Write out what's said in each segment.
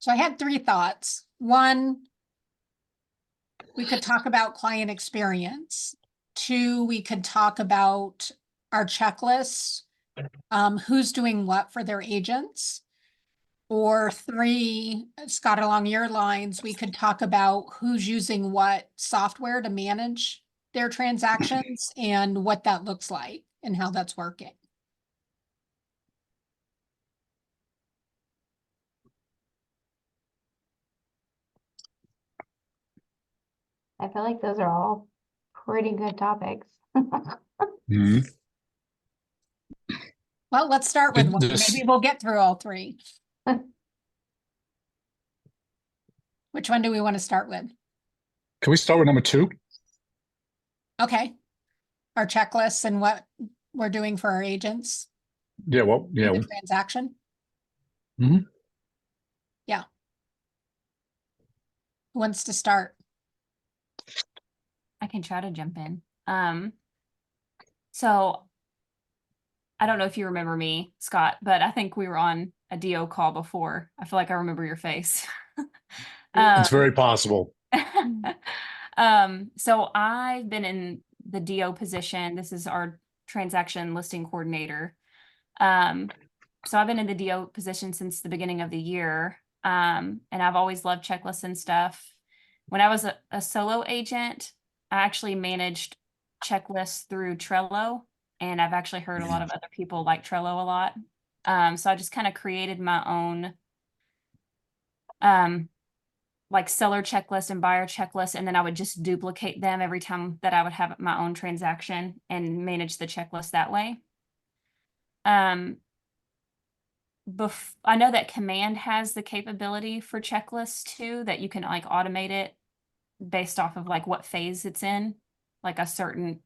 So I had three thoughts. One, we could talk about client experience. Two, we could talk about our checklists, who's doing what for their agents. Or three, Scott, along your lines, we could talk about who's using what software to manage their transactions and what that looks like and how that's working. I feel like those are all pretty good topics. Mhm. Well, let's start with one. This- Maybe we'll get through all three. Which one do we want to start with? Can we start with number 2? Okay. Our checklists and what we're doing for our agents. Yeah, well, yeah. The transaction. Mhm. Yeah. Who wants to start? I can try to jump in. So I don't know if you remember me, Scott, but I think we were on a DO call before. I feel like I remember your face. It's very possible. So I've been in the DO position. This is our transaction listing coordinator. So I've been in the DO position since the beginning of the year. And I've always loved checklists and stuff. When I was a solo agent, I actually managed checklists through Trello, and I've actually heard a lot of other people like Trello a lot. So I just kind of created my own like seller checklist and buyer checklist, and then I would just duplicate them every time that I would have my own transaction and manage the checklist that way. I know that Command has the capability for checklists too, that you can like automate it based off of like what phase it's in, like a certain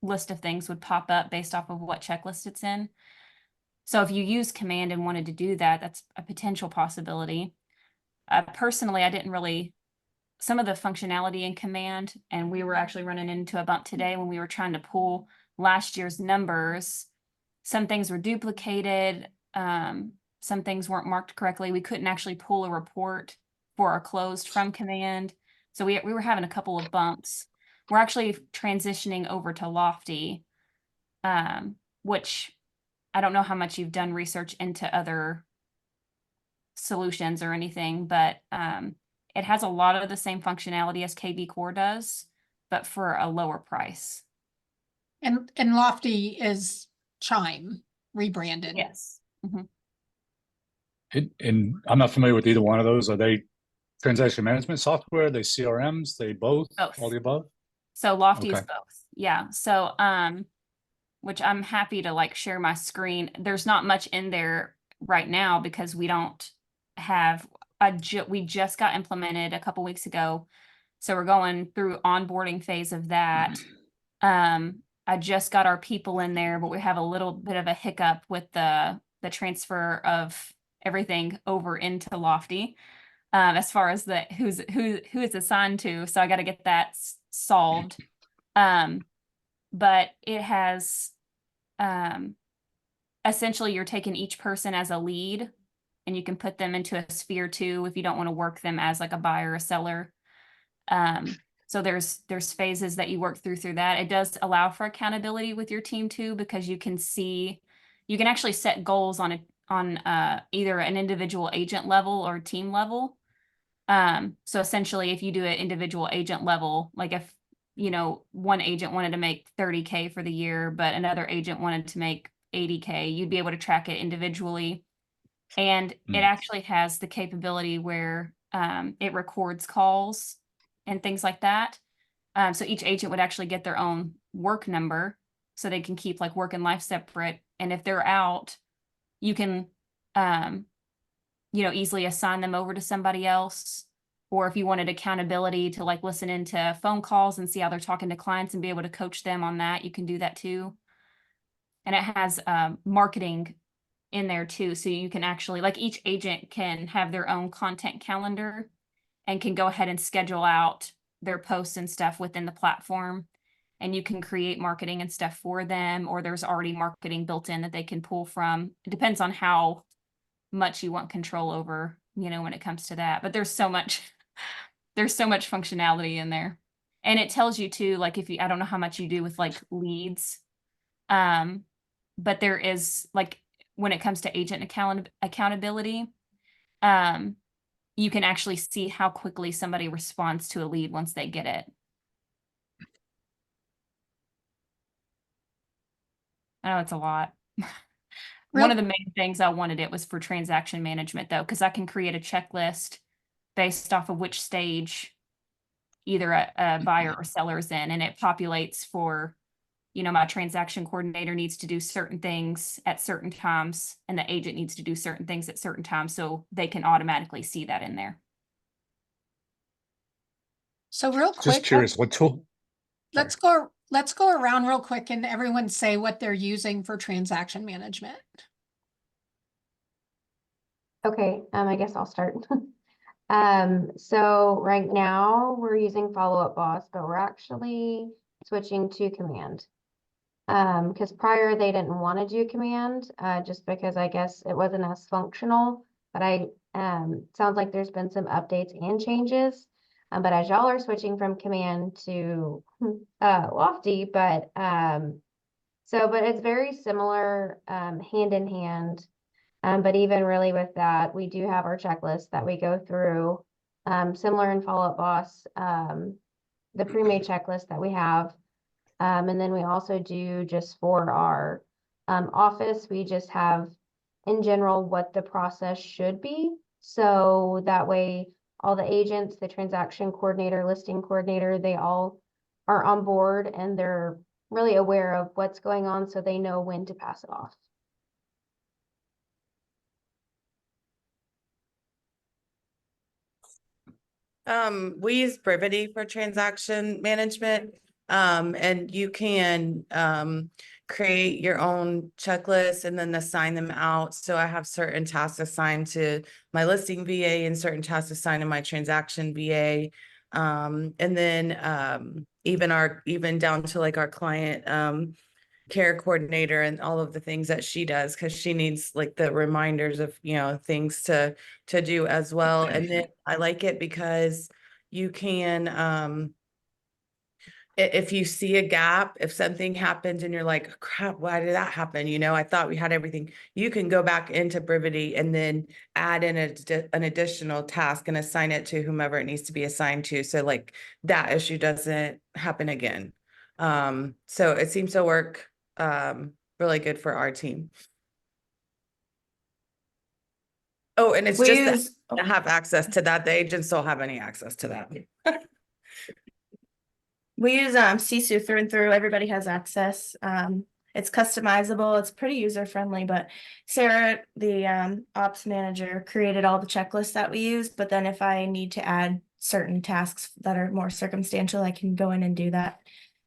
list of things would pop up based off of what checklist it's in. So if you use Command and wanted to do that, that's a potential possibility. Personally, I didn't really, some of the functionality in Command, and we were actually running into a bump today when we were trying to pull last year's numbers. Some things were duplicated. Some things weren't marked correctly. We couldn't actually pull a report for our closed from Command. So we were having a couple of bumps. We're actually transitioning over to Lofty, which I don't know how much you've done research into other solutions or anything, but it has a lot of the same functionality as KV Core does, but for a lower price. And Lofty is Chime rebranded. Yes. Mm-hmm. And I'm not familiar with either one of those. Are they transaction management software? Are they CRMs? They both? All the above? So Lofty is Okay. both. Yeah. So which I'm happy to like share my screen. There's not much in there right now because we don't have we just got implemented a couple weeks ago. So we're going through onboarding phase of that. I just got our people in there, but we have a little bit of a hiccup with the transfer of everything over into Lofty, as far as who it's assigned to. So I got to get that solved. But it has, essentially you're taking each person as a lead, and you can put them into a sphere too if you don't want to work them as like a buyer or a seller. So there's phases that you work through that. It does allow for accountability with your team too, because you can actually set goals on either an individual agent level or team level. So essentially if you do an individual agent level, like if, one agent wanted to make 30K for the year, but another agent wanted to make 80K, you'd be able to track it individually. And it actually has the capability where it records calls and things like that. So each agent would actually get their own work number so they can keep like work and life separate. And if they're out, you can, easily assign them over to somebody else. Or if you wanted accountability to like listen into phone calls and see how they're talking to clients and be able to coach them on that, you can do that too. And it has marketing in there too. So you can actually, like each agent can have their own content calendar and can go ahead and schedule out their posts and stuff within the platform. And you can create marketing and stuff for them, or there's already marketing built in that they can pull from. It depends on how much you want control over you know, when it comes to that. But there's so much, there's so much functionality in there. And it tells you too, like if you, I don't know how much you do with like leads. But there is like, when it comes to agent accountability, you can actually see how quickly somebody responds to a lead once they get it. I know it's a lot. One of the main things I wanted it was for transaction management though, because I can create a checklist based off of which stage either a buyer or seller is in, and it populates for, you know, my transaction coordinator needs to do certain things at certain times, and the agent needs to do certain things at certain times, so they can automatically see that in there. So real Just quick, curious, what tool? let's go around real quick and everyone say what they're using for transaction management. Okay, I guess I'll start. So right now we're using Follow Up Boss, but we're actually switching to Command. Because prior they didn't want to do Command, just because I guess it wasn't as functional. But sounds like there's been some updates and changes. But as y'all are switching from Command to Lofty, but it's very similar, hand in hand. But even really with that, we do have our checklist that we go through, similar in Follow Up Boss, the pre-made checklist that we have. And then we also do just for our office, we just have in general what the process should be. So that way, all the agents, the transaction coordinator, listing coordinator, they all are on board and they're really aware of what's going on so they know when to pass it off. We use Brevity for transaction management. And you can create your own checklist and then assign them out. So I have certain tasks assigned to my listing VA and certain tasks assigned to my transaction VA. And then even down to like our client care coordinator and all of the things that she does, because she needs like the reminders of, you know, things to do as well. And then I like it because you can if you see a gap, if something happens and you're like, crap, why did that happen? You know, I thought we had everything. You can go back into Brevity and then add in an additional task and assign it to whomever it needs to be assigned to. So like that issue doesn't happen again. So it seems to work really good for our team. Oh, and it's just that I have access to that. The agents don't have any access to that. We use Sisu through and through. Everybody has access. It's customizable. It's pretty user friendly. But Sarah, the ops manager, created all the checklists that we use. But then if I need to add certain tasks that are more circumstantial, I can go in and do that.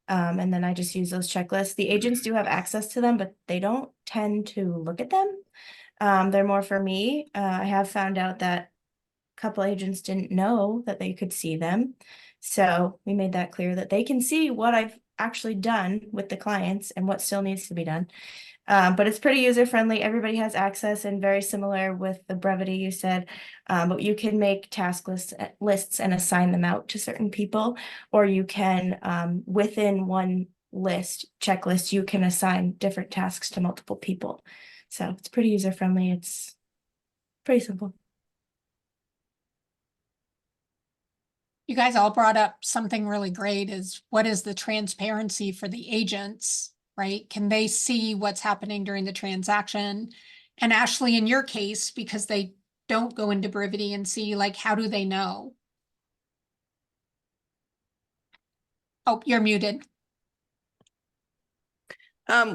And then I just use those checklists. The agents do have access to them, but they don't tend to look at them. They're more for me. I have found out that a couple agents didn't know that they could see them. So we made that clear that they can see what I've actually done with the clients and what still needs to be done. But it's pretty user friendly. Everybody has access, and very similar with the Brevity you said. But you can make task lists and assign them out to certain people, or you can within one checklist, you can assign different tasks to multiple people. So it's pretty user friendly. It's pretty simple. You guys all brought up something really great, is what is the transparency for the agents, right? Can they see what's happening during the transaction? And Ashley, in your case, because they don't go into Brevity and see, like, how do they know? Oh, you're muted.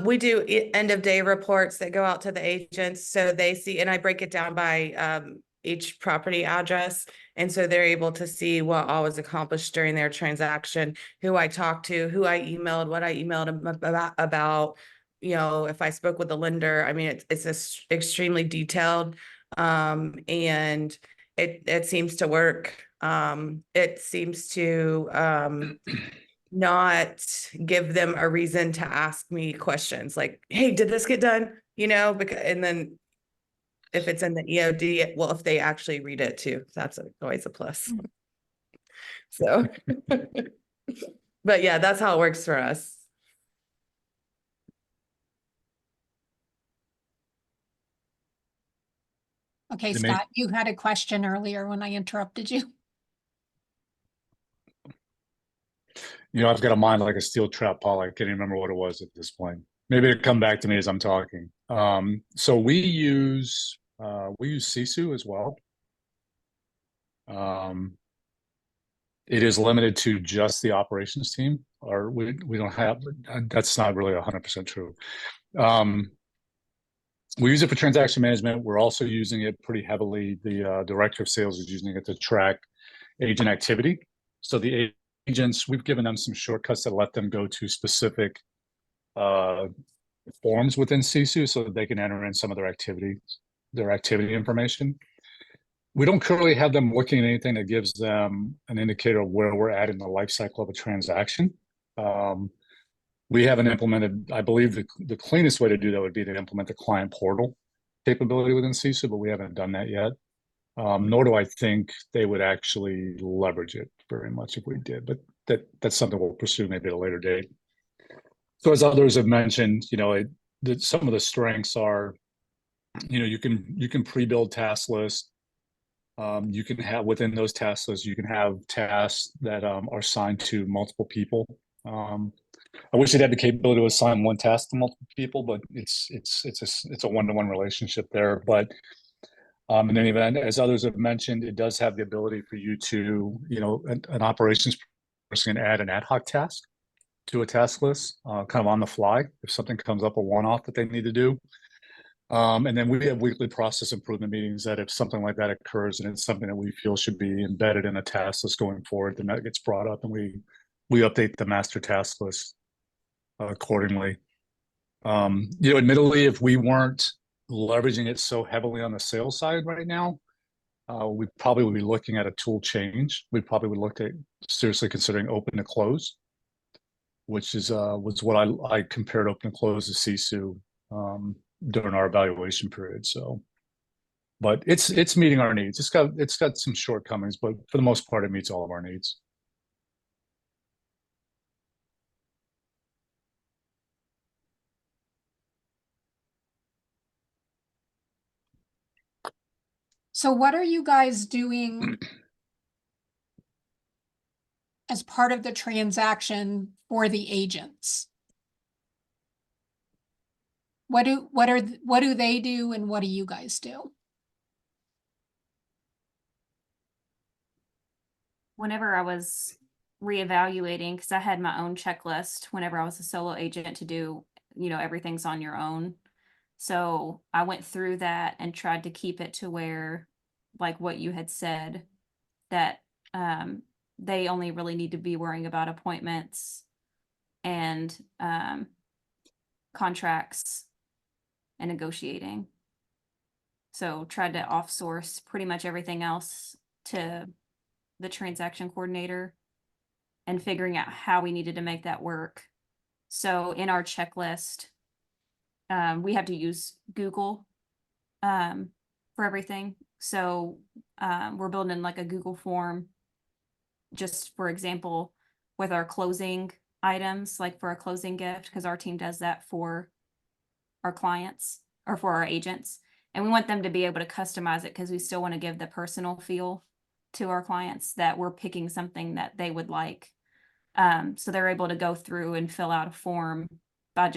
We do end of day reports that go out to the agents, so they see, and I break it down by each property address. And so they're able to see what all was accomplished during their transaction, who I talked to, who I emailed, what I emailed them about, you know, if I spoke with the lender. I mean, it's extremely detailed, and it seems to work. It seems to not give them a reason to ask me questions like, hey, did this get done? You know, because, and then if it's in the EOD, well, if they actually read it too, that's always a plus. So, but yeah, that's how it works for us. Okay, They make- Scott, you had a question earlier when I interrupted you. I've got a mind like a steel trap, Paul. I can't even remember what it was at this point. Maybe it'll come back to me as I'm talking. So we use Sisu as well. It is limited to just the operations team, or we don't have. That's not really 100% true. We use it for transaction management. We're also using it pretty heavily. The director of sales is using it to track agent activity. So the agents, we've given them some shortcuts that let them go to specific forms within Sisu so that they can enter in some of their activity information. We don't currently have them looking at anything that gives them an indicator of where we're at in the life cycle of a transaction. We haven't implemented, I believe the cleanest way to do that would be to implement the client portal capability within Sisu, but we haven't done that yet. Nor do I think they would actually leverage it very much if we did, but that's something we'll pursue maybe at a later date. So as others have mentioned, some of the strengths are, you can pre-build task lists. You can have within those task lists, you can have tasks that are assigned to multiple people. I wish it had the capability to assign one task to multiple people, but it's a one-to-one relationship there. But in any event, as others have mentioned, it does have the ability for you to, an operations person can add an ad hoc task to a task list, kind of on the fly if something comes up, a one-off that they need to do. And then we have weekly process improvement meetings that if something like that occurs and it's something that we feel should be embedded in a task list going forward, then that gets brought up and we update the master task list accordingly. Admittedly, if we weren't leveraging it so heavily on the sales side right now, we probably would be looking at a tool change. We probably would look at seriously considering open to close, which was what I compared open to close to Sisu during our evaluation period. So, but it's meeting our needs. It's got some shortcomings, but for the most part, it meets all of our needs. So what are you guys doing as part of the transaction for the agents? What do they do and what do you guys do? Whenever I was reevaluating, because I had my own checklist whenever I was a solo agent to do, everything's on your own. So I went through that and tried to keep it to where, like what you had said, that they only really need to be worrying about appointments and contracts and negotiating. So tried to offsource pretty much everything else to the transaction coordinator and figuring out how we needed to make that work. So in our checklist, we have to use Google for everything. So we're building like a Google form, just for example, with our closing items, like for a closing gift, because our team does that for our clients or for our agents. And we want them to be able to customize it because we still want to give the personal feel to our clients that we're picking something that they would like. So they're able to go through and fill out a form by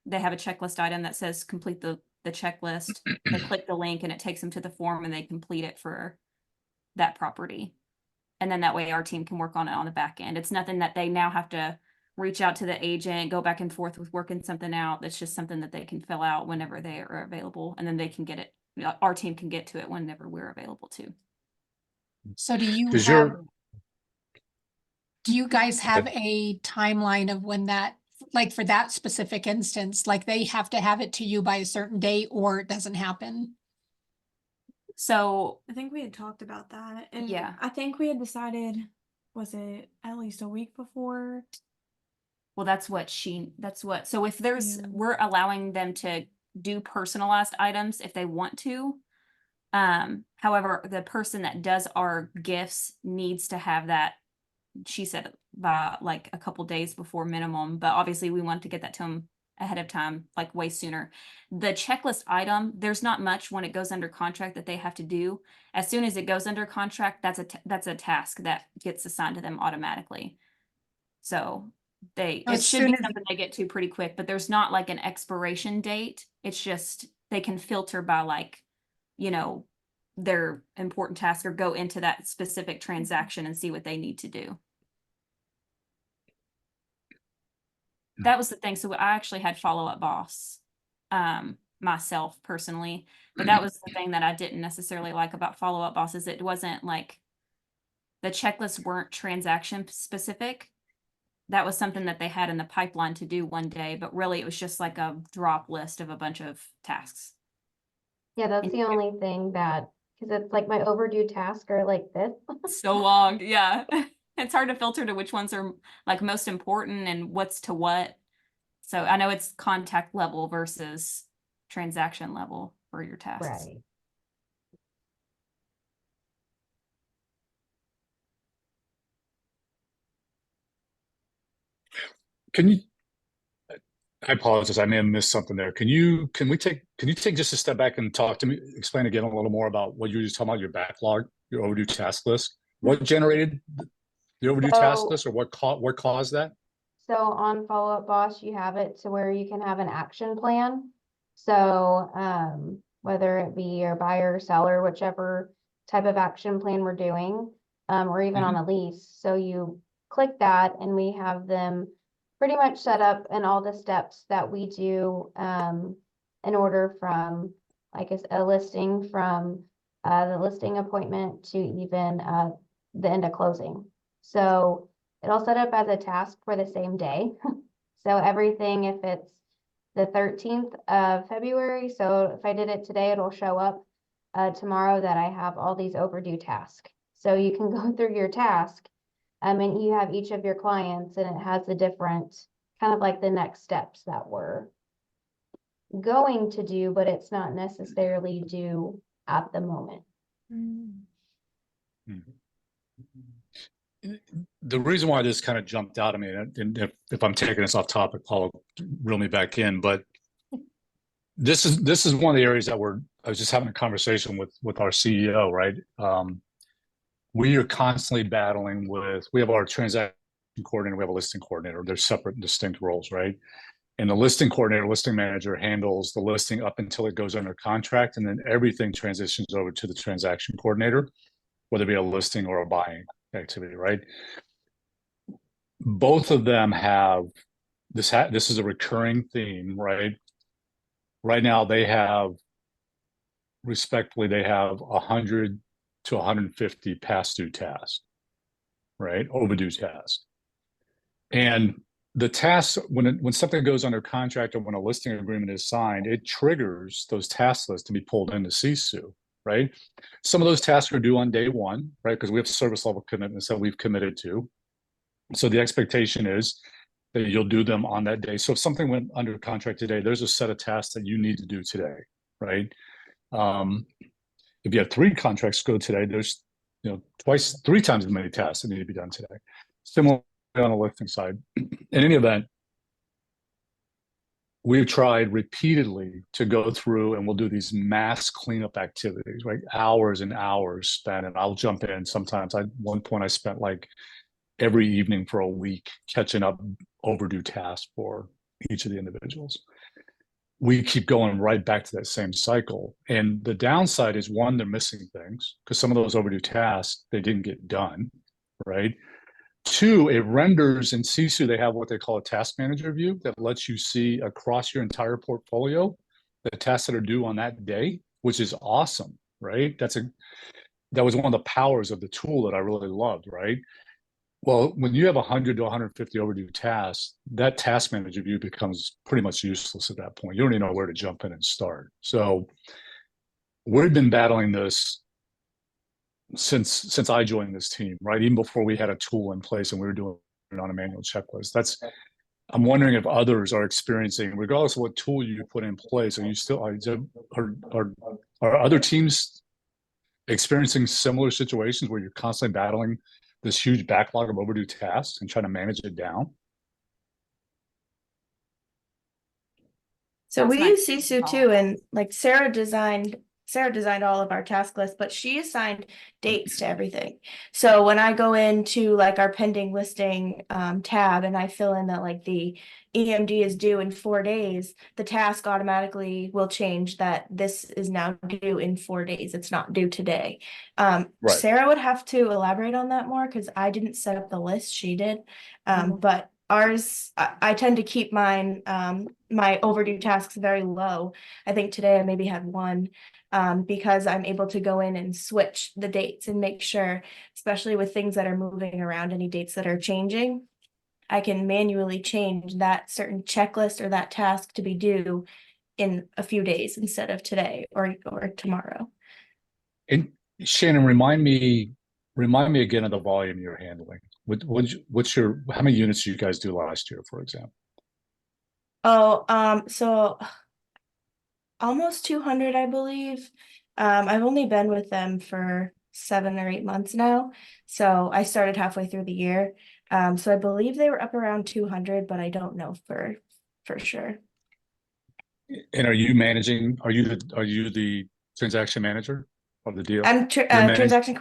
they have a checklist item that says complete the checklist. They click the link and it takes them to the form and they complete it for that property. And then that way our team can work on it on the back end. It's nothing that they now have to reach out to the agent, go back and forth with working something out. That's just something that they can fill out whenever they are available. And then they can get it. Our team can get to it whenever we're available too. So do you guys have a timeline of when that, like for that specific instance, like they have to have it to you by a certain date or it doesn't happen? So I think we had talked about that. And Yeah. I think we had decided, was it at least a week before? well, so if Yeah. we're allowing them to do personalized items if they want to, However, the person that does our gifts needs to have that, she said, by like a couple days before minimum, but obviously we want to get that to them ahead of time, like way sooner. The checklist item, there's not much when it goes under contract that they have to do. As soon as it goes under contract, that's a task that gets assigned to them automatically. So it As should soon be as- something they get to pretty quick, but there's not like an expiration date. It's just they can filter by like, you know, their important task or go into that specific transaction and see what they need to do. That was the thing. So I actually had follow-up boss, myself personally, but that was the thing that I didn't necessarily like about follow-up bosses. It wasn't like the checklists weren't transaction specific. That was something that they had in the pipeline to do one day, but really it was just like a drop list of a bunch of tasks. Yeah, that's And- the only thing that, because it's like my overdue tasks are like this. So long, yeah. It's hard to filter to which ones are like most important and what's to what. So I know it's contact level versus transaction level for your tasks. Right. Can you, I apologize, I may have missed something there. Can you take just a step back and talk to me, explain again a little more about what you were just talking about, your backlog, your overdue task list? What generated the overdue task So- list, or what caused that? So on Follow Up Boss, you have it to where you can have an action plan. So whether it be your buyer or seller, whichever type of action plan we're doing, or even on a lease. So you click that and we have them pretty much set up and all the steps that we do in order from, like a listing, from the listing appointment to even the end of closing. So it'll set up as a task for the same day. So everything, if it's the 13th of February, so if I did it today, it'll show up tomorrow that I have all these overdue tasks. So you can go through your task, and you have each of your clients and it has the different, kind of like the next steps that we're going to do, but it's not necessarily due at the moment. The reason why this kind of jumped out at me, and if I'm taking this off topic, Paul, reel me back in, but this is one of the areas that I was just having a conversation with our CEO, right? We are constantly battling we have our transaction coordinator, we have a listing coordinator. They're separate and distinct roles, right? And the listing coordinator, listing manager handles the listing up until it goes under contract, and then everything transitions over to the transaction coordinator, whether it be a listing or a buying activity, right? Both of them have this. This is a recurring theme, right? Right now, respectfully, they have 100 to 150 past due tasks, right? Overdue tasks. And the tasks, when something goes under contract or when a listing agreement is signed, it triggers those task lists to be pulled into CSU, right? Some of those tasks are due on day one, right? Because we have service level commitments that we've committed to. So the expectation is that you'll do them on that day. So if something went under contract today, there's a set of tasks that you need to do today, right? If you have 3 contracts go today, there's 3 times as many tasks that need to be done today. Similarly on the listing side. In any event, we've tried repeatedly to go through and we'll do these mass cleanup activities, right? Hours and hours spent, and I'll jump in. Sometimes at one point I spent like every evening for a week catching up overdue tasks for each of the individuals. We keep going right back to that same cycle. And the downside is, one, they're missing things because some of those overdue tasks, they didn't get done, right? 2, it renders in CSU, they have what they call a task manager view that lets you see across your entire portfolio the tasks that are due on that day, which is awesome, right? That was one of the powers of the tool that I really loved, right? Well, when you have 100 to 150 overdue tasks, that task manager view becomes pretty much useless at that point. You don't even know where to jump in and start. So we've been battling this since I joined this team, right? Even before we had a tool in place and we were doing it on a manual checklist. I'm wondering if others are experiencing, regardless of what tool you put in place, are you still are other teams experiencing similar situations where you're constantly battling this huge backlog of overdue tasks and trying to manage it down? So That's we my use Sisu call. too, and like Sarah designed all of our task lists, but she assigned dates to everything. So when I go into like our pending listing tab and I fill in that like the EMD is due in 4 days, the task automatically will change that this is now due in 4 days. It's not due today. Right. Sarah would have to elaborate on that more because I didn't set up the list, she did. But ours, I tend to keep mine, my overdue tasks very low. I think today I maybe had one, because I'm able to go in and switch the dates and make sure, especially with things that are moving around, any dates that are changing, I can manually change that certain checklist or that task to be due in a few days instead of today or tomorrow. And Shannon, remind me again of the volume you're handling. What's your, how many units did you guys do last year, for example? Oh, so almost 200, I believe. I've only been with them for 7 or 8 months now. So I started halfway through the year. So I believe they were up around 200, but I don't know for sure. And are you managing, are you the transaction manager of the deal? I'm You're managing-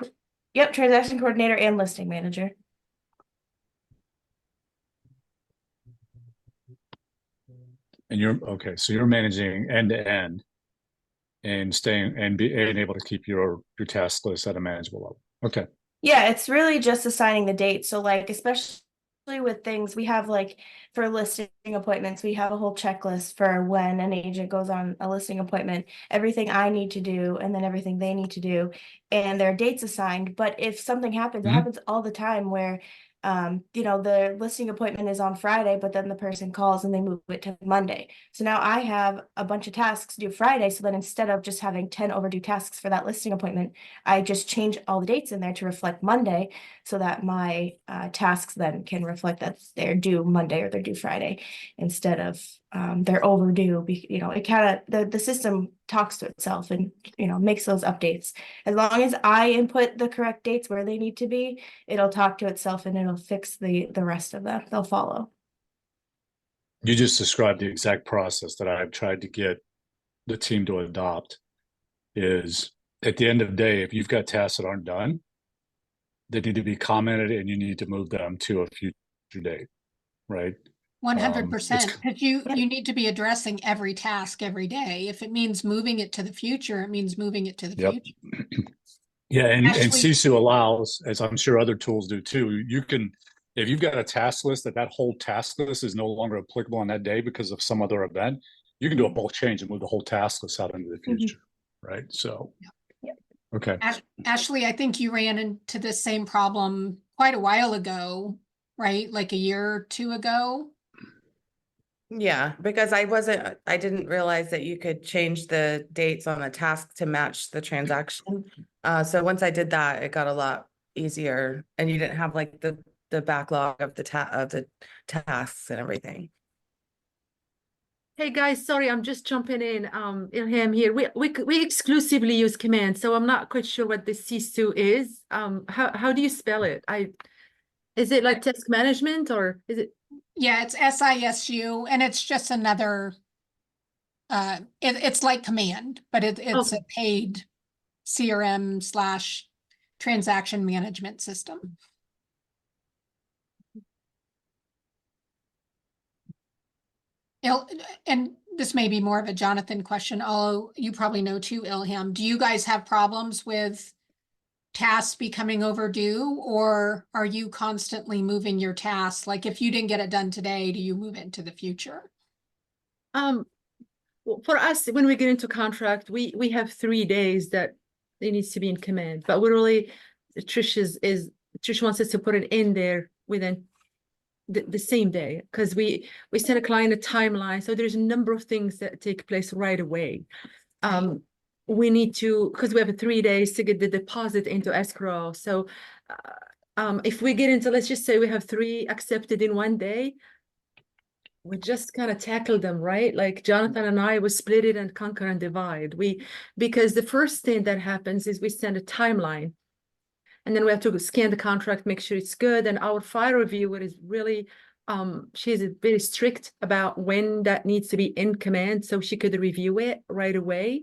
transaction coordinator and listing manager. And you're, okay, so you're managing end to end and staying and being able to keep your task list at a manageable level. Okay. Yeah, it's really just assigning the date. So like, especially with things, we have like for listing appointments, we have a whole checklist for when an agent goes on a listing appointment, everything I need to do, and then everything they need to do, and their dates assigned. But if something happens, it Mhm. happens all the time where the listing appointment is on Friday, but then the person calls and they move it to Monday. So now I have a bunch of tasks due Friday. So then instead of just having 10 overdue tasks for that listing appointment, I just change all the dates in there to reflect Monday so that my tasks then can reflect that they're due Monday or they're due Friday instead of they're overdue. It kind of, the system talks to itself and, makes those updates. As long as I input the correct dates where they need to be, it'll talk to itself and it'll fix the rest of them. They'll follow. You just described the exact process that I've tried to get the team to adopt. Is at the end of the day, if you've got tasks that aren't done, they need to be commented and you need to move them to a future date, right? 100%, because you need to be addressing every task every day. If it means moving it to the future, it means moving it to the Yep. future. Yeah, and Actually- Sisu allows, as I'm sure other tools do too, you can, if you've got a task list that whole task list is no longer applicable on that day because of some other event, you can do a bulk change and move the whole task list out into the future, right? So, okay. Ashley, I think you ran into this same problem quite a while ago, right? Like a year or two ago. Yeah, because I didn't realize that you could change the dates on the task to match the transaction. So once I did that, it got a lot easier and you didn't have like the backlog of the tasks and everything. Hey guys, sorry, I'm just jumping in. Ilham here. We exclusively use command, so I'm not quite sure what the Sisu is. How do you spell it? Is it like task management or is it? Yeah, it's SISU, and it's just another, it's like command, but it's a paid CRM / transaction management system. And this may be more of a Jonathan question, although you probably know too, Ilham. Do you guys have problems with tasks becoming overdue, or are you constantly moving your tasks? Like if you didn't get it done today, do you move it into the future? Well, for us, when we get into contract, we have 3 days that it needs to be in command, but we're really, Trish wants us to put it in there within the same day, because we send a client a timeline, so there's a number of things that take place right away. We need to, because we have 3 days to get the deposit into escrow. So if we get into, let's just say we have 3 accepted in 1 day, we just kind of tackle them, right? Like Jonathan and I, we split it and conquer and divide. Because the first thing that happens is we send a timeline, and then we have to scan the contract, make sure it's good. And our file reviewer is really, she's very strict about when that needs to be in command, so she could review it right away.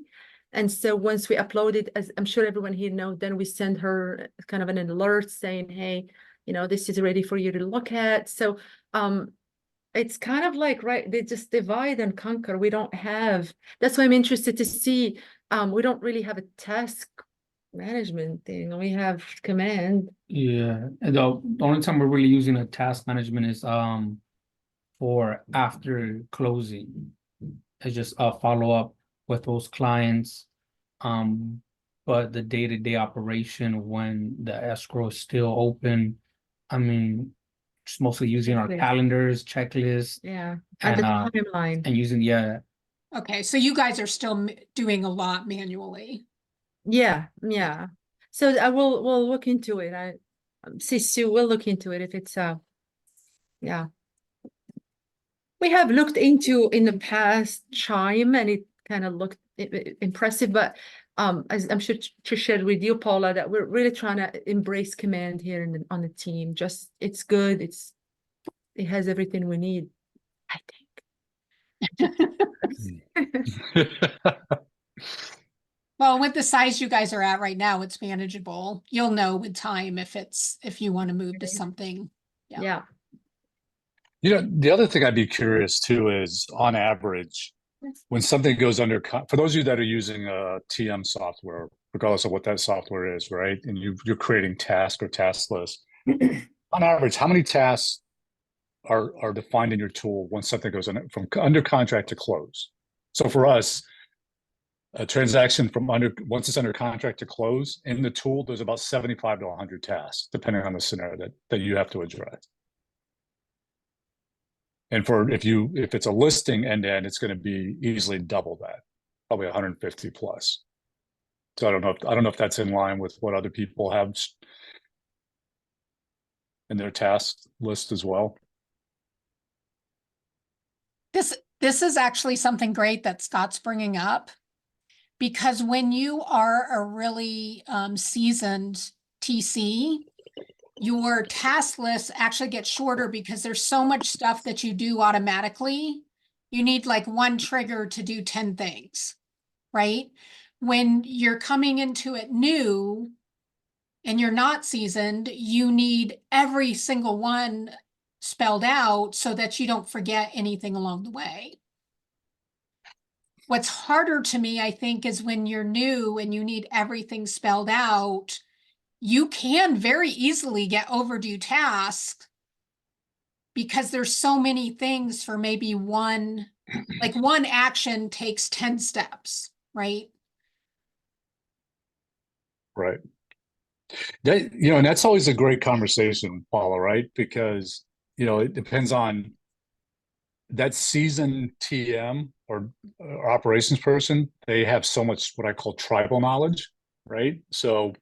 And so once we upload it, as I'm sure everyone here knows, then we send her kind of an alert saying, hey, this is ready for you to look at. So it's kind of like, right, they just divide and conquer. We don't have, that's why I'm interested to see, we don't really have a task management thing. We have command. Yeah, and the only time we're really using a task management is for after closing. It's just a follow up with those clients. But the day-to-day operation when the escrow is still open, I mean, just mostly using our Checklist. calendars, checklists, Yeah, and the timeline. and using Okay, so you guys are still doing a lot manually. Yeah. So we'll look into it. Sisu will look into it if it's yeah. We have looked into in the past Chime, and it kind of looked impressive, but as I'm sure to share with you, Paula, that we're really trying to embrace command here on the team. Just it's good. It has everything we need, I think. Well, with the size you guys are at right now, it's manageable. You'll know with time if you want to move to something. Yeah. The other thing I'd be curious too is, on average, when something goes under, for those of you that are using TM software, regardless of what that software is, right? And you're creating task or task lists. On average, how many tasks are defined in your tool once something goes from under contract to close? So for us, a transaction once it's under contract to close in the tool, there's about 75 to 100 tasks, depending on the scenario that you have to address. And if it's a listing end to end, it's going to be easily double that, probably 150 plus. So I don't know if that's in line with what other people have in their task list as well. This is actually something great that Scott's bringing up, because when you are a really seasoned TC, your task list actually gets shorter because there's so much stuff that you do automatically. You need like one trigger to do 10 things, right? When you're coming into it new and you're not seasoned, you need every single one spelled out so that you don't forget anything along the way. What's harder to me, I think, is when you're new and you need everything spelled out, you can very easily get overdue tasks because there's so many things for maybe one action takes 10 steps, right? Right. And that's always a great conversation, Paula, right? Because, it depends on that seasoned TM or operations person. They have so much what I call tribal knowledge, right? So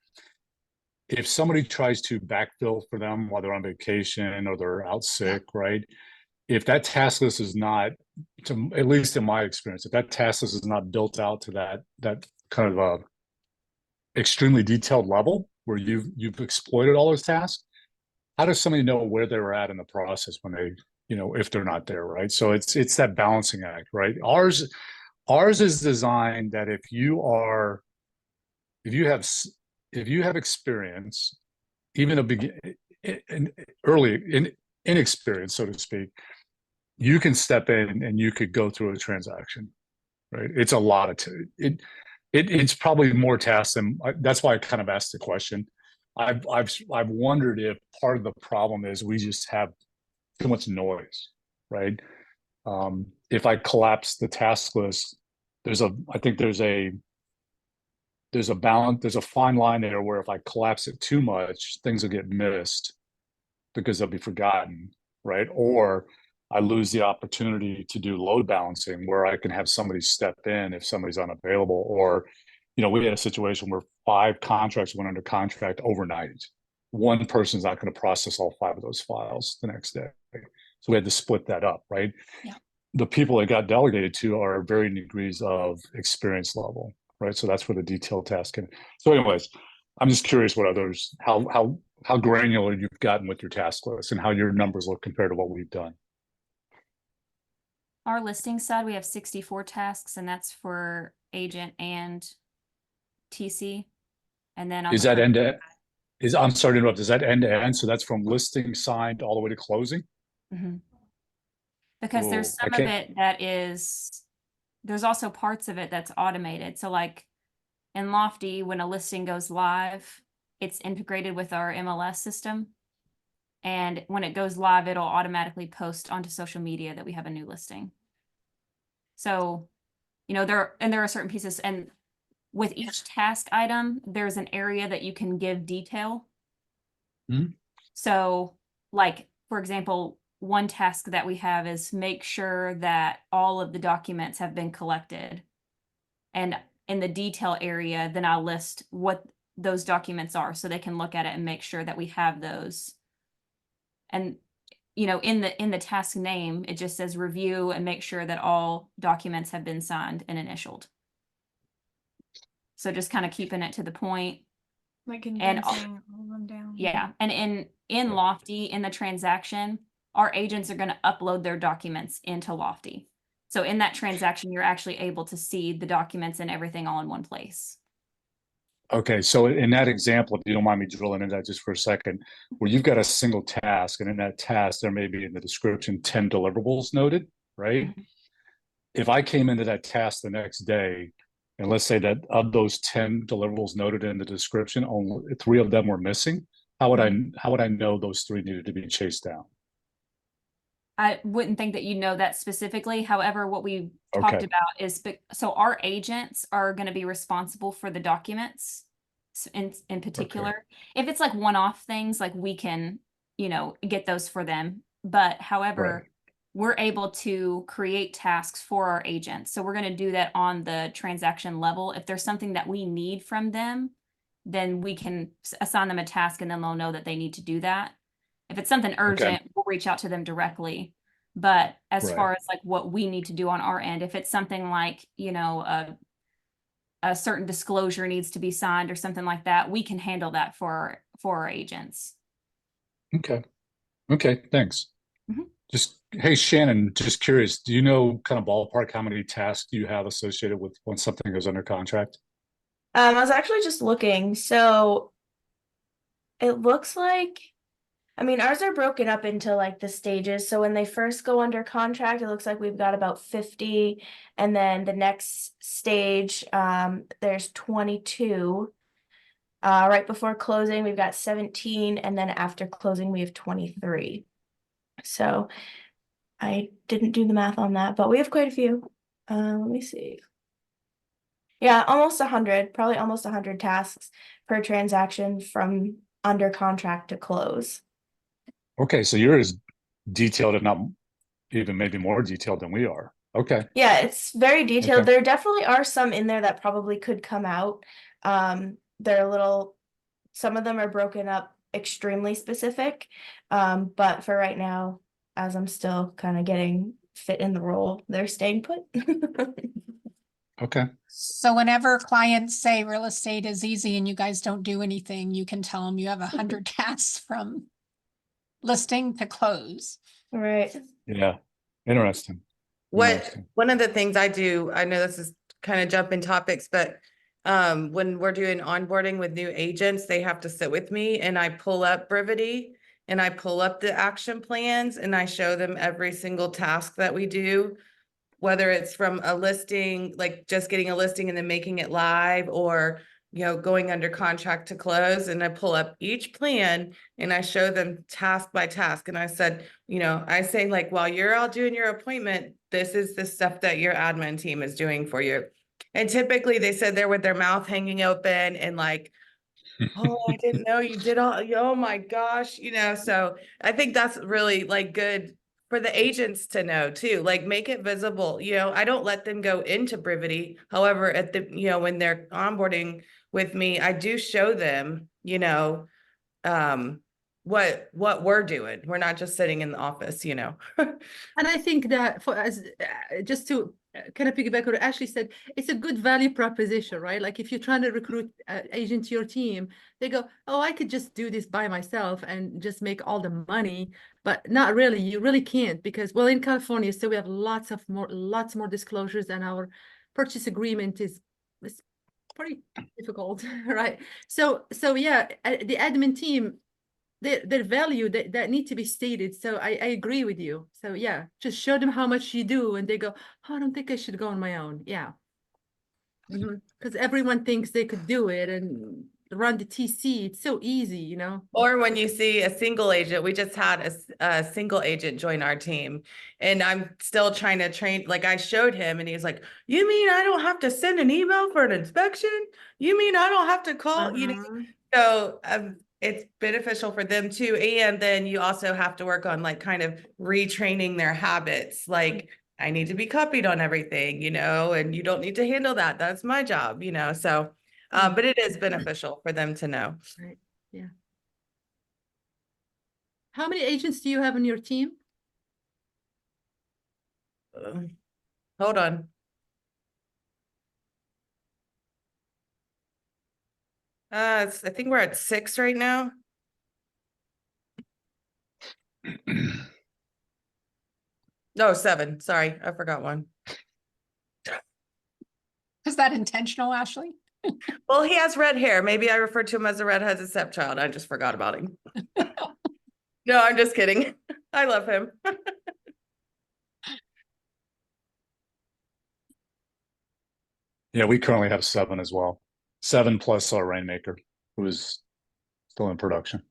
if somebody tries to backfill for them while they're on vacation or they're out sick, right? If that task list is not, at least in my experience, if that task list is not built out to that kind of a extremely detailed level where you've exploited all those tasks, how does somebody know where they were at in the process when they, if they're not there, right? So it's that balancing act, right? Ours is designed that if you have experience, even inexperience, so to speak, you can step in and you could go through a transaction, right? It's a lot of it's probably more tasks than that's why I kind of asked the question. I've wondered if part of the problem is we just have too much noise, right? If I collapse the task list, I think there's a balance, there's a fine line there where if I collapse it too much, things will get missed because they'll be forgotten, right? Or I lose the opportunity to do load balancing where I can have somebody step in if somebody's unavailable. Or, we had a situation where 5 contracts went under contract overnight. One person's not going to process all 5 of those files the next day. So we had to split that up, right? Yeah. The people it got delegated to are varying degrees of experience level, right? So that's where the detailed task can. So anyways, I'm just curious what others, how granular you've gotten with your task list and how your numbers look compared to what we've done. Our listing side, we have 64 tasks, and that's for agent and TC. And then on Is the that end to, I'm sorry to interrupt, is that end to end? So that's from listing signed all the way to closing? Mhm. Because there's Ooh, I some of can't- it that is, there's also parts of it that's automated. So like in Lofty, when a listing goes live, it's integrated with our MLS system. And when it goes live, it'll automatically post onto social media that we have a new listing. So, you know, there are certain pieces, and with each task item, there's an area that you can give detail. Mhm. So, like, for example, one task that we have is make sure that all of the documents have been collected. And in the detail area, then I'll list what those documents are so they can look at it and make sure that we have those. And, you know, in the task name, it just says review and make sure that all documents have been signed and initialed. So just kind of keeping it to the point. Like And condensing all of them down. yeah, and in Lofty, in the transaction, our agents are going to upload their documents into Lofty. So in that transaction, you're actually able to see the documents and everything all in one place. Okay, so in that example, if you don't mind me drilling into that just for a second, where you've got a single task, and in that task, there may be in the description 10 deliverables noted, right? Mhm. If I came into that task the next day, and let's say that of those 10 deliverables noted in the description, only 3 of them were missing, how would I know those 3 needed to be chased down? I wouldn't think that you know that specifically. However, what we talked Okay. about is, so our agents are going to be responsible for the documents in particular. If it's like one-off things, like we can, you know, get those for them. But however, Right. we're able to create tasks for our agents. So we're going to do that on the transaction level. If there's something that we need from them, then we can assign them a task and then they'll know that they need to do that. If it's something urgent, we'll reach out to them directly. But as Right. far as like what we need to do on our end, if it's something like, you know, a certain disclosure needs to be signed or something like that, we can handle that for our agents. Okay. Okay, thanks. Mhm. Just, hey, Shannon, just curious, do you know kind of ballpark how many tasks you have associated with when something goes under contract? I was actually just looking, so it looks like, I mean, ours are broken up into like the stages. So when they first go under contract, it looks like we've got about 50. And then the next stage, there's 22. Right before closing, we've got 17. And then after closing, we have 23. So I didn't do the math on that, but we have quite a few. Let me see. Yeah, almost 100, probably almost 100 tasks per transaction from under contract to close. Okay, so you're as detailed, if not even maybe more detailed than we are. Okay. Yeah, it's very detailed. Okay. There definitely are some in there that probably could come out. They're a little, some of them are broken up extremely specific. But for right now, as I'm still kind of getting fit in the role, they're staying put. Okay. So whenever clients say real estate is easy and you guys don't do anything, you can tell them you have 100 tasks from listing to close. Right. Yeah. Interesting. What, one of the things I do, I know this is kind of jumping topics, but when we're doing onboarding with new agents, they have to sit with me and I pull up Brivity and I pull up the action plans and I show them every single task that we do, whether it's from a listing, like just getting a listing and then making it live, or, you know, going under contract to close. And I pull up each plan and I show them task by task. And I said, you know, I say like, while you're all doing your appointment, this is the stuff that your admin team is doing for you. And typically they said they're with their mouth hanging open and like, oh, I didn't know you did all, oh my gosh, you know, so I think that's really like good for the agents to know too, like make it visible. You know, I don't let them go into Brivity. However, at the, you know, when they're onboarding with me, I do show them, you know, what we're doing. We're not just sitting in the office, you know. And I think that for us, just to kind of piggyback what Ashley said, it's a good value proposition, right? Like if you're trying to recruit an agent to your team, they go, oh, I could just do this by myself and just make all the money, but not really. You really can't, because, well, in California, so we have lots more disclosures, and our purchase agreement is pretty difficult, right? So yeah, the admin team, their value that need to be stated. So I agree with you. So yeah, just show them how much you do, and they go, oh, I don't think I should go on my own. Yeah. Because everyone thinks they could do it and run the TC. It's so easy, you know. Or when you see a single agent, we just had a single agent join our team, and I'm still trying to train. Like I showed him and he was like, you mean I don't have to send an email for an inspection? You mean I don't have to call, you know? So it's beneficial for them too. And then you also have to work on like kind of retraining their habits. Like I need to be copied on everything, you know, and you don't need to handle that. That's my job, you know? So, but it is beneficial for them to know. Right. Yeah. How many agents do you have on your team? Hold on. I think we're at 6 right now. No, 7. Sorry, I forgot one. Is that intentional, Ashley? Well, he has red hair. Maybe I referred to him as a redheaded stepchild. I just forgot about him. No, I'm just kidding. I love him. Yeah, we currently have 7 as well. 7 plus our Rainmaker, who is still in production.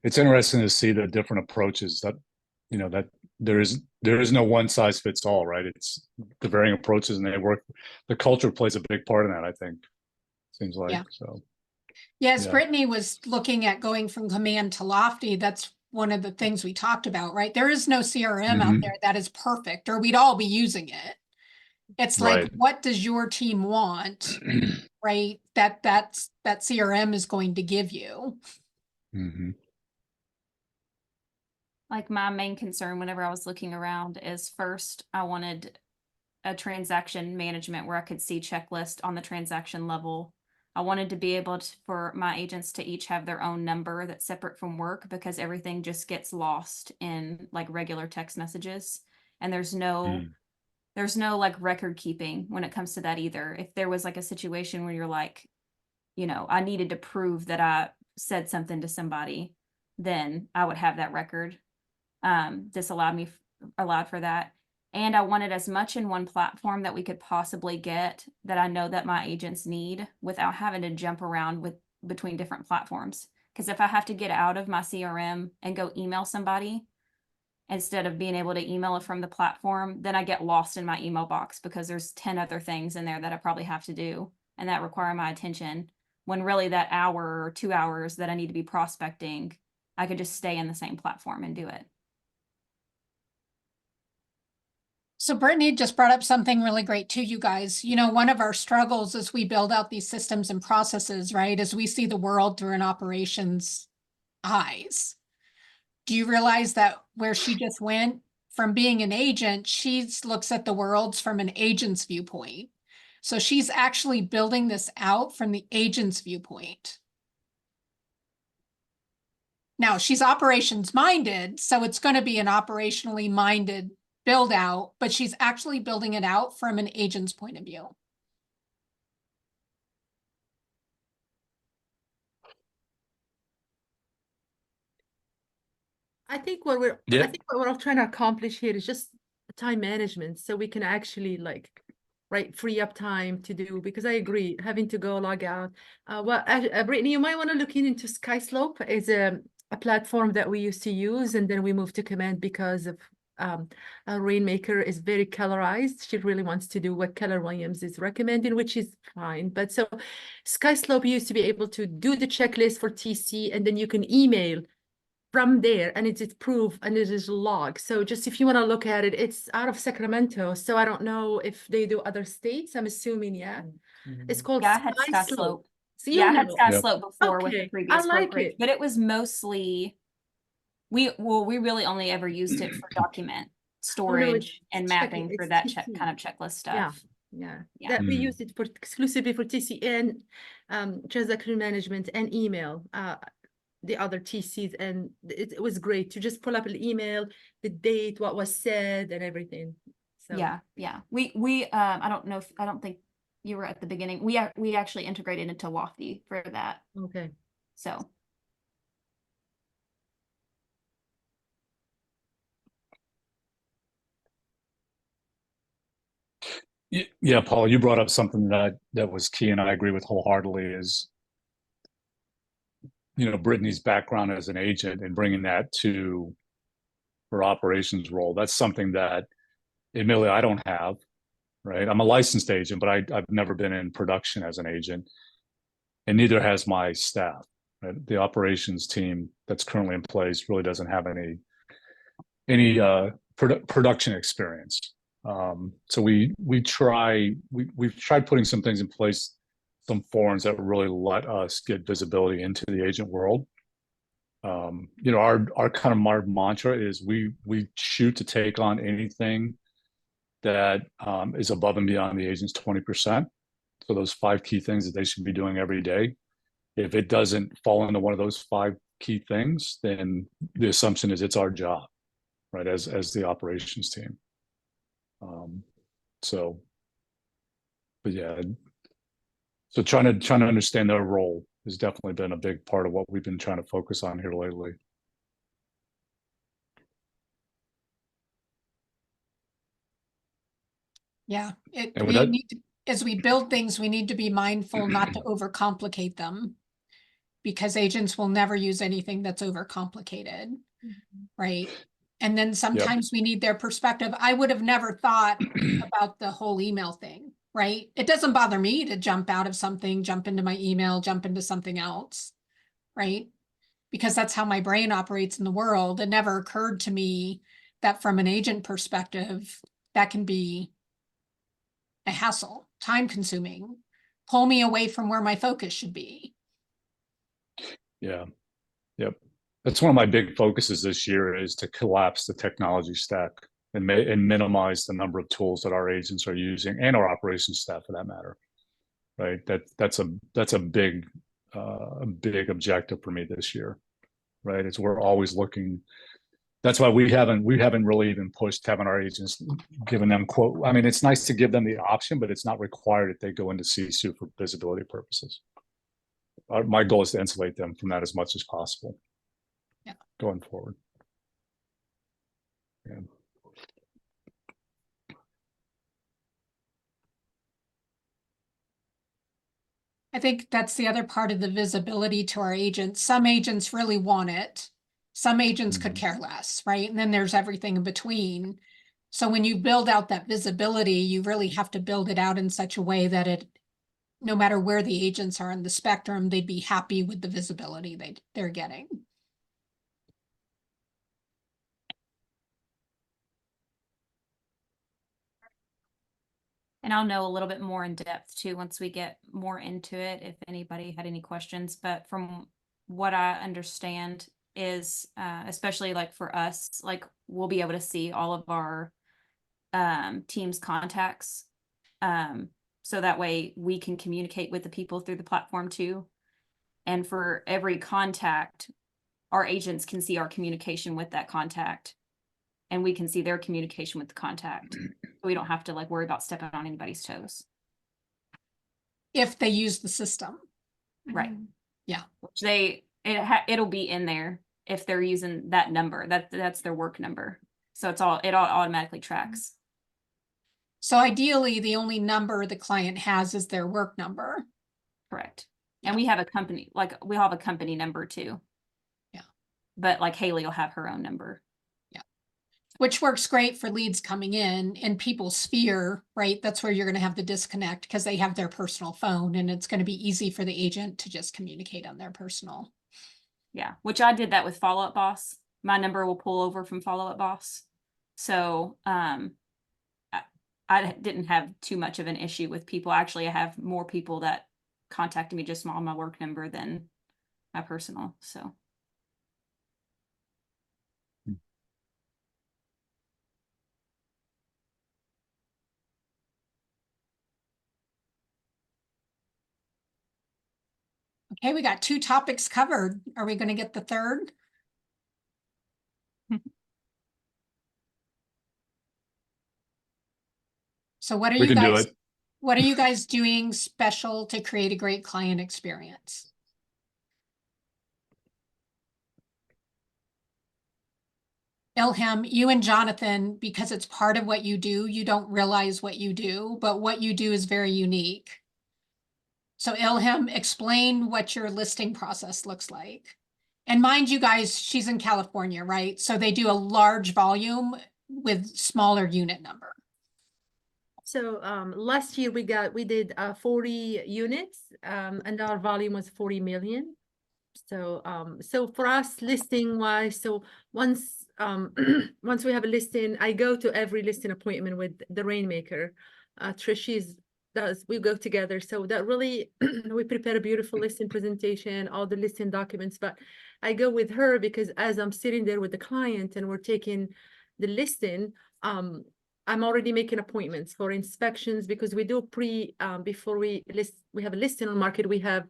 It's interesting to see the different approaches that, you know, that there is no one size fits all, right? It's the varying approaches, and they work. The culture plays a big part in that, I think. Seems like. Yeah. So. Yes, Yeah. Brittany was looking at going from Command to Lofty. That's one of the things we talked about, right? There is no CRM out Mhm. there that is perfect, or we'd all be using it. It's like, Right. what does your team want, right? That CRM is going to give you. Mhm. Like my main concern whenever I was looking around is first, I wanted a transaction management where I could see checklist on the transaction level. I wanted to be able to, for my agents to each have their own number that's separate from work, because everything just gets lost in like regular text messages. And there's no like record keeping when it comes to that either. If there was like a situation where you're like, you know, I needed to prove that I said something to somebody, then I would have that record. This allowed for that. And I wanted as much in one platform that we could possibly get that I know that my agents need without having to jump around between different platforms. Because if I have to get out of my CRM and go email somebody instead of being able to email it from the platform, then I get lost in my email box because there's 10 other things in there that I probably have to do and that require my attention, when really that hour or 2 hours that I need to be prospecting, I could just stay in the same platform and do it. So Brittany just brought up something really great too, you guys. You know, one of our struggles as we build out these systems and processes, right, is we see the world through an operations eyes. Do you realize that where she just went from being an agent, she looks at the worlds from an agent's viewpoint. So she's actually building this out from the agent's viewpoint. Now she's operations minded, so it's going to be an operationally minded build out, but she's actually building it out from an agent's point of view. I think what we're all trying to accomplish here is just time management, so we can actually like, right, free up time to do, because I agree, having to go log out. Brittany, you might want to look into SkySlope. It's a platform that we used to use, and then we moved to Command because of Rainmaker is very colorized. She really wants to do what Keller Williams is recommending, which is fine. But so SkySlope used to be able to do the checklist for TC, and then you can email from there, and it's proof and it is log. So just if you want to look at it, it's out of Sacramento. So I don't know if they do other states. I'm assuming, yeah. It's called Yeah, I had Sky Sky Slope. Slope. So you Yeah, I had know. Sky Yep. Slope before with the Okay, previous I like brokerage, it. but it was mostly, we really only ever used it for document Oh, no, it's storage and check- mapping for it's that TC. kind of checklist Yeah. stuff. Yeah, Yeah. that we Mm. use it for exclusively for TCN, transaction management and email, the other TCs, and it was great to just pull up an email, the date, what was said, and everything. So Yeah, yeah. I don't think you were at the beginning. We actually integrated into Wafty for that. okay. So Yeah, Paul, you brought up something that was key, and I agree with wholeheartedly. Is Brittany's background as an agent and bringing that to her operations role. That's something that, admittedly, I don't have. Right, I'm a licensed agent, but I've never been in production as an agent, and neither has my staff. Right? The operations team that's currently in place really doesn't have any production experience. So we've tried putting some things in place, some forums that really let us get visibility into the agent world. Our kind of our mantra is we shoot to take on anything that is above and beyond the agent's 20%. So those 5 key things that they should be doing every day. If it doesn't fall into one of those 5 key things, then the assumption is it's our job, right? As the operations team. But yeah, so trying to understand their role has definitely been a big part of what we've been trying to focus on here lately. Yeah, And with we that- need to, as we build things, we need to be mindful not to overcomplicate them. Because agents will never use anything that's overcomplicated, right? And then sometimes we need their perspective. I would have never thought about the whole email thing, right? It doesn't bother me to jump out of something, jump into my email, jump into something else, right? Because that's how my brain operates in the world. It never occurred to me that from an agent perspective, that can be a hassle, time consuming, pull me away from where my focus should be. Yeah. Yep. That's one of my big focuses this year is to collapse the technology stack and minimize the number of tools that our agents are using and our operations staff for that matter. Right. That's a big objective for me this year. Right. It's we're always looking. That's why we haven't really even pushed having our agents giving them quote. I mean, it's nice to give them the option, but it's not required that they go into CSU for visibility purposes. My goal is to insulate them from that as much as possible. Yeah. Going forward. Yeah. I think that's the other part of the visibility to our agents. Some agents really want it. Some agents could care less, right? And then there's everything in between. So when you build out that visibility, you really have to build it out in such a way that no matter where the agents are on the spectrum, they'd be happy with the visibility they're getting. And I'll know a little bit more in depth too once we get more into it, if anybody had any questions. But from what I understand is, especially like for us, like we'll be able to see all of our team's contacts. So that way we can communicate with the people through the platform too. And for every contact, our agents can see our communication with that contact. And we can see their communication with the contact. We don't have to like worry about stepping on anybody's toes. If they use the system. Right. Yeah. Which it'll be in there if they're using that number. That's their work number. So it all automatically tracks. So ideally, the only number the client has is their work number. Correct. And we have a company, like we'll have a company number too. Yeah. But like Haley will have her own number. Which works great for leads coming in people's sphere, right? That's where you're going to have the disconnect because they have their personal phone and it's going to be easy for the agent to just communicate on their personal. Yeah, which I did that with Follow Up Boss. My number will pull over from Follow Up Boss. So I didn't have too much of an issue with people. Actually, I have more people that contacted me just on my work number than my personal. So Okay, we got 2 topics covered. Are we going to get the third? So what are We you can do guys, it. what are you guys doing special to create a great client experience? Ilham, you and Jonathan, because it's part of what you do, you don't realize what you do, but what you do is very unique. So Ilham, explain what your listing process looks like. And mind you guys, she's in California, right? So they do a large volume with smaller unit number. So last year we did 40 units and our volume was 40 million. So so for us listing wise, so once once we have a listing, I go to every listing appointment with the Rainmaker. We go together. So that really we prepare a beautiful listing presentation, all the listing documents, but I go with her because as I'm sitting there with the client and we're taking the listing, I'm already making appointments for inspections because we do before we have a listing on the market, we have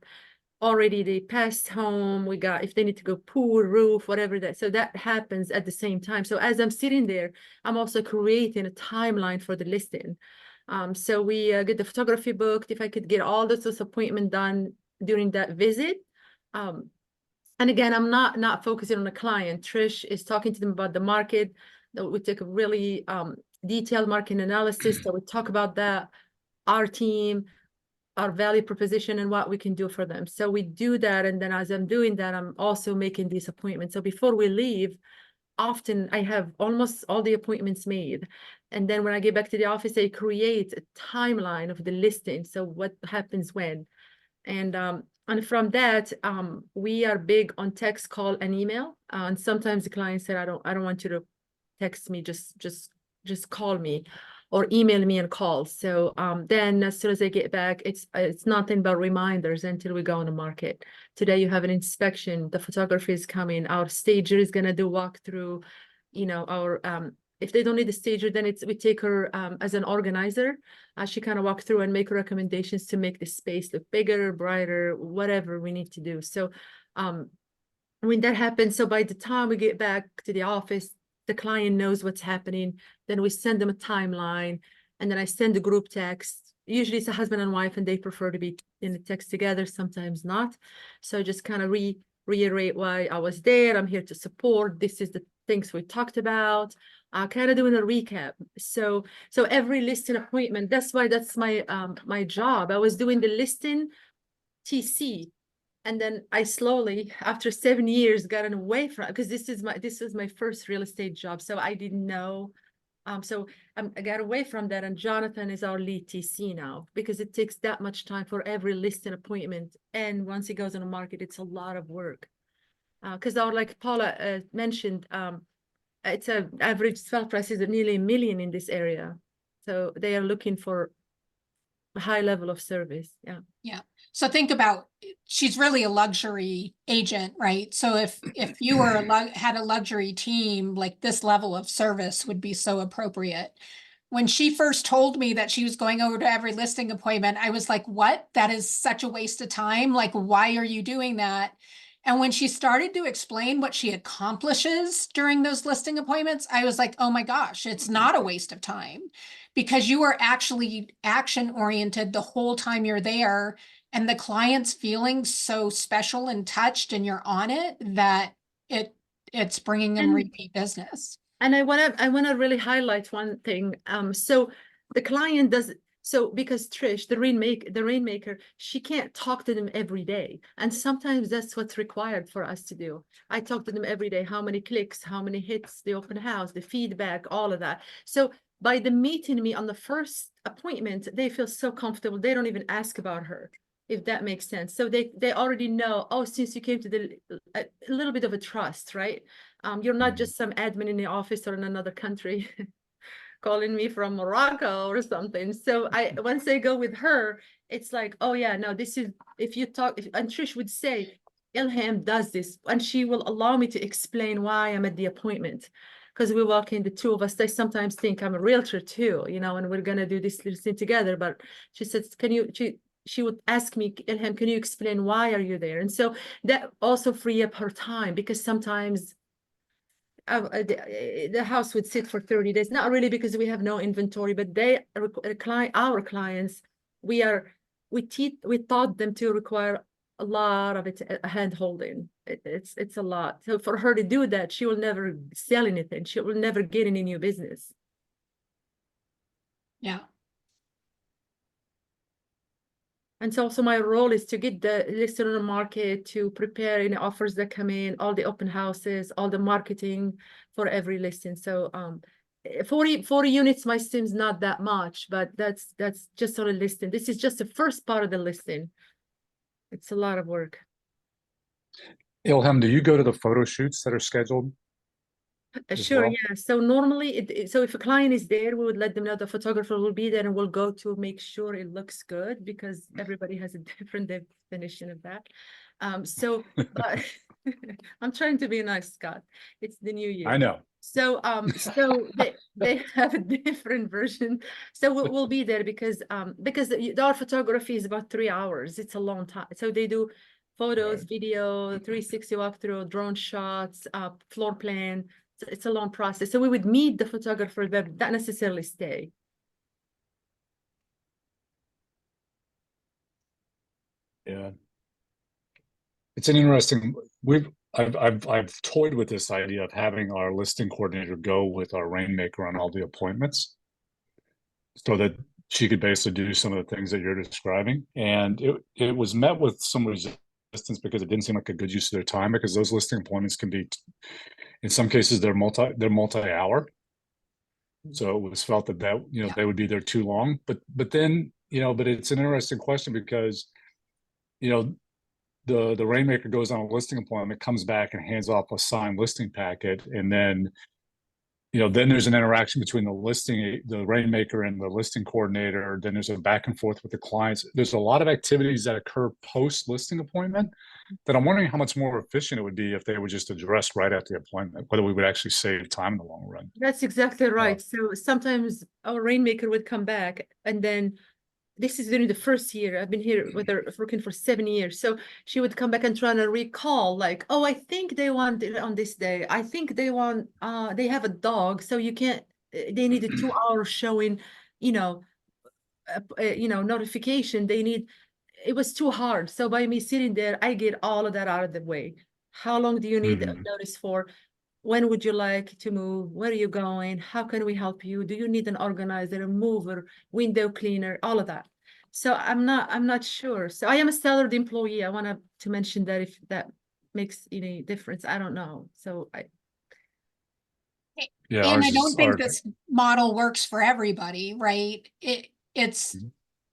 already the past home, we got if they need to go pool, roof, whatever that. So that happens at the same time. So as I'm sitting there, I'm also creating a timeline for the listing. So we get the photography booked. If I could get all those appointment done during that visit. And again, I'm not focusing on the client. Trish is talking to them about the market. We take a really detailed market analysis. So we talk about that, our team, our value proposition and what we can do for them. So we do that. And then as I'm doing that, I'm also making these appointments. So before we leave, often I have almost all the appointments made. And then when I get back to the office, I create a timeline of the listing. So what happens when, and from that, we are big on text, call, and email. And sometimes the client said, I don't want you to text me, just call me or email me and call. So then as soon as I get back, it's nothing but reminders until we go on the market. Today you have an inspection, the photographer is coming, our stager is gonna do walkthrough, you know, our if they don't need the stager, then we take her as an organizer. She kind of walk through and make recommendations to make the space look bigger, brighter, whatever we need to do. So when that happens, so by the time we get back to the office, the client knows what's happening. Then we send them a timeline, and then I send a group text. Usually it's a husband and wife, and they prefer to be in the text together, sometimes not. So just kind of reiterate why I was there. I'm here to support. This is the things we talked about. Kind of doing a recap. So every listing appointment, that's my my job. I was doing the listing TC. And then I slowly, after 7 years, gotten away from, because this is my first real estate job. So I didn't know. So I got away from that. And Jonathan is our lead TC now, because it takes that much time for every listing appointment. And once it goes on the market, it's a lot of work. Because like Paula mentioned, it's an average sale price is nearly $1 million in this area. So they are looking for a high level of service. Yeah. Yeah. So think about, she's really a luxury agent, right? So if you were had a luxury team, like this level of service would be so appropriate. When she first told me that she was going over to every listing appointment, I was like, what? That is such a waste of time. Like, why are you doing that? And when she started to explain what she accomplishes during those listing appointments, I was like, oh my gosh, it's not a waste of time, because you are actually action oriented the whole time you're there. And the client's feeling so special and touched, and you're on it, that it's bringing them repeat business. And I wanna really highlight one thing. So the client does, so because Trish, the rainmaker, she can't talk to them every day. And sometimes that's what's required for us to do. I talk to them every day, how many clicks, how many hits, the open house, the feedback, all of that. So by the meeting me on the first appointment, they feel so comfortable. They don't even ask about her. if that makes sense. So they already know, oh, since you came to a little bit of a trust, right? You're not just some admin in the office or in another country calling me from Morocco or something. So once I go with her, it's like, oh yeah, no, this is, and Trish would say, Ilham does this, and she will allow me to explain why I'm at the appointment. Because we walk in, the two of us, they sometimes think I'm a realtor too, and we're gonna do this thing together. But she says, she would ask me, Ilham, can you explain why are you there? And so that also free up her time, because sometimes the house would sit for 30 days, not really because we have no inventory, but our clients, we taught them to require a lot of hand holding. It's a lot. So for her to do that, she will never sell anything. She will never get any new business. Yeah. And so also my role is to get the listed on the market, to prepare any offers that come in, all the open houses, all the marketing for every listing. So 40 units might seem not that much, but that's just on a listing. This is just the first part of the listing. It's a lot of work. Ilham, do you go to the photo shoots that are scheduled? as Sure, well? yeah. So normally, so if a client is there, we would let them know the photographer will be there, and we'll go to make sure it looks good, because everybody has a different definition of that. But I'm trying to be nice, Scott. It's the new year. I know. So they have a different version. So we'll be there because our photography is about 3 hours. It's a long time. So they do photos, Right. video, 360 walkthrough, drone shots, floor plan. It's a long process. So we would meet the photographer, but not necessarily stay. Yeah. It's an interesting, I've toyed with this idea of having our listing coordinator go with our rainmaker on all the appointments, so that she could basically do some of the things that you're describing. And it was met with some resistance, because it didn't seem like a good use of their time, because those listing appointments can be, in some cases, they're multi-hour. So it was felt that Yeah. they would be there too long. But then, but it's an interesting question, because the rainmaker goes on a listing appointment, comes back and hands off a signed listing packet, and then then there's an interaction between the rainmaker and the listing coordinator. Then there's a back and forth with the clients. There's a lot of activities that occur post listing appointment that I'm wondering how much more efficient it would be if they were just addressed right at the appointment, whether we would actually save time in the long run. That's exactly right. So sometimes our rainmaker would come back, and then this is during the first year. I've been here with her working for 7 years. So she would come back and try to recall, like, oh, I think they want it on this day. I think they want, they have a dog, so you can't, they need a 2-hour showing, notification. It was too hard. So by me sitting there, I get all of that out of the way. How long do you need a notice for? When would you like to move? Where are you going? How can we help you? Do you need an organizer, a mover, window cleaner, all of that? So I'm not sure. So I am a salaried employee. I want to mention that, if that makes any difference. I don't know. So Yeah, And I don't think this model works for everybody, right? And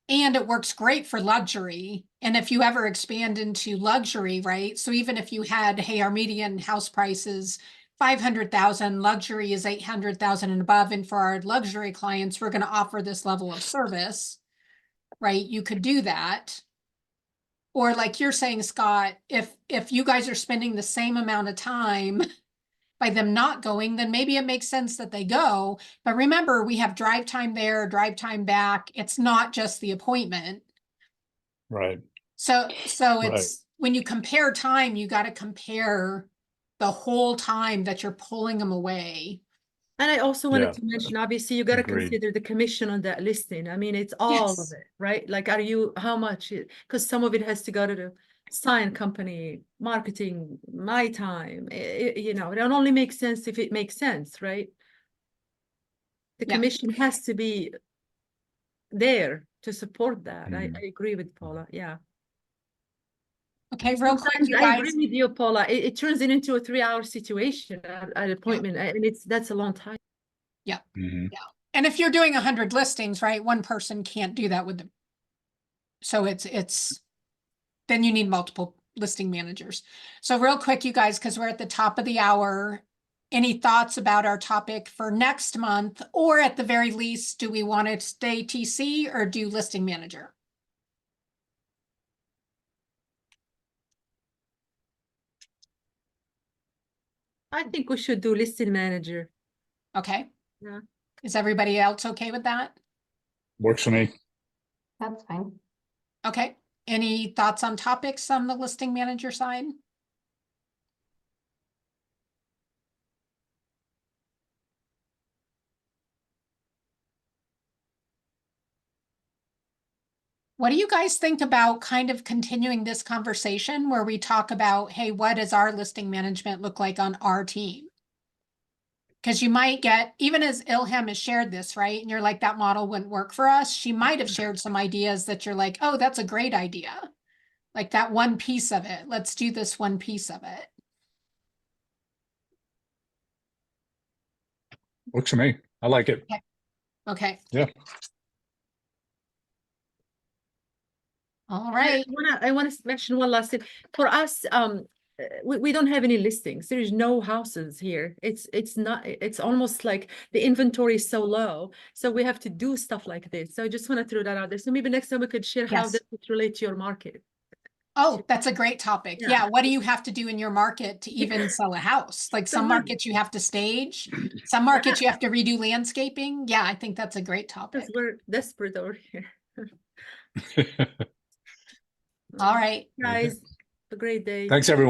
it works great for luxury. And if you ever expand into luxury, right? So even if you had, hey, our median house price is 500,000, luxury is 800,000 and above. And for our luxury clients, we're going to offer this level of service, right? You could do that. Or like you're saying, Scott, if you guys are spending the same amount of time by them not going, then maybe it makes sense that they go. But remember, we have drive time there, drive time back. It's not just the appointment. right. So Right. it's, when you compare time, you got to compare the whole time that you're pulling them away. and I also wanted Yeah. to mention, obviously, you got to Agreed. consider the commission on that listing. I mean, it's all of Yes. it, right? Like, how much? Because some of it has to go to the sign company, marketing, my time. It only makes sense if it makes sense, right? The Yeah. commission has to be there to support that. I agree with Paula. Yeah. Okay, real quick, Sometimes you I guys. agree with you, Paula. It turns it into a 3-hour situation at appointment, and that's a long time. Yeah. Mhm. Yeah. And if you're doing 100 listings, right, one person can't do that with them. So it's then you need multiple listing managers. So real quick, you guys, because we're at the top of the hour, any thoughts about our topic for next month? Or at the very least, do we want to stay TC or do listing manager? I think we should do listing manager. Okay. Yeah. Is everybody else okay with that? Works for me. That's fine. Okay. Any thoughts on topics on the listing manager side? What do you guys think about kind of continuing this conversation where we talk about, hey, what does our listing management look like on our team? Because you might get, even as Ilham has shared this, right? And you're like, that model wouldn't work for us. She might have shared some ideas that you're like, oh, that's a great idea. Like that one piece of it. Let's do this one piece of it. Works for me. I like it. Okay. Yeah. All right. I want to mention one last thing. For us, we don't have any listings. There is no houses here. It's almost like the inventory is so low. So we have to do stuff like this. So I just want to throw that out there. So maybe next time we could share how Yes. this would relate to your market. Oh, that's a great topic. Yeah. Yeah. What do you have to do in your market to even sell a house? Like some Someone- markets you have to stage, some markets you have to redo landscaping. Yeah, I think that's a great topic. Because we're desperate over here. All right. Guys, have a great day. Thanks, everyone.